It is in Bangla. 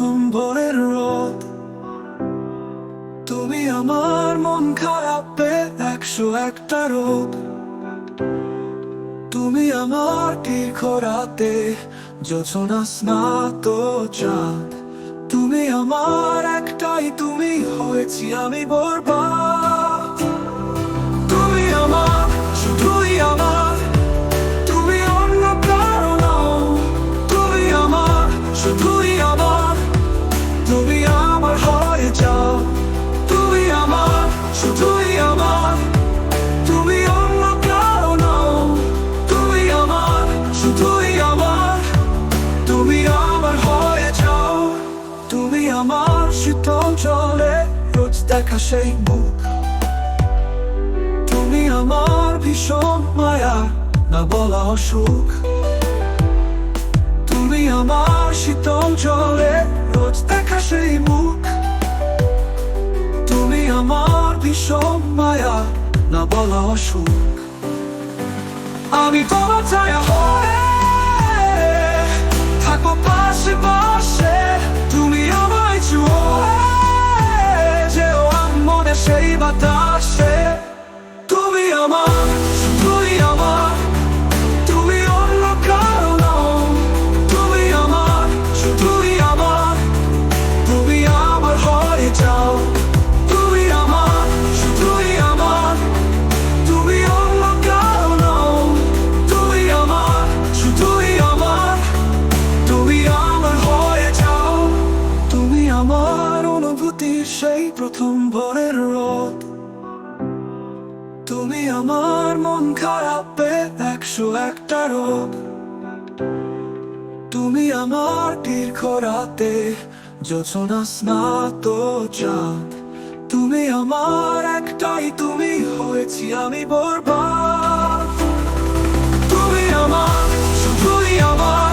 প্রথম ভোরের রোদ। তুমি আমার মন খারাপে 101টা রোদ। তুমি আমার তীর্খ রাতে জোছনা স্নাত চাঁদ। তুমি আমার একটাই, তুমি হয়েছি আমি বরবাদ। তুমি আমার, শুধুই আমার, তুমি অন্য কারো নও। তুমি আমার, শুধুই আমার, তুমি আমার হয়ে যাও। তুমি আমার, শুধুই আমার, তুমি অন্য কারো নও। তুমি আমার, শুধুই আমার, তুমি আমার হয়ে যাও। তুমি আমার শীতল জলে রোজ দেখা সেই মুখ। তুমি আমার ভীষণ মায়া, না বলা অসুখ। তুমি আমার শীতল জলে রোজ দেখা সেই মুখ। তুমি আমার ভীষণ মায়া, না বলা অসুখ। আমি তোমার ছায়া হয়ে থাকবো পাশে পাশে। তুমি আমায় ছুঁয়ে যেও মনে সেই বাতাসে। তুমি আমার, শুধুই আমার, তুমি অন্য কারো নও। তুমি আমার, শুধুই আমার, তুমি আমার হয়ে যাও। তুমি আমার, শুধুই আমার, তুমি অন্য কারো নও। তুমি আমার, শুধুই আমার, তুমি আমার হয়ে যাও। তুমি আমার অনুভূতির সেই প্রথম ভোরের রোদ। তুমি আমার মন খারাপে 101টা রোদ। তুমি আমার দীর্ঘ রাতে জোছনা স্নাত চাঁদ। তুমি আমার একটাই, তুমি হয়েছি আমি বরবাদ। তুমি আমার, শুধুই আমার,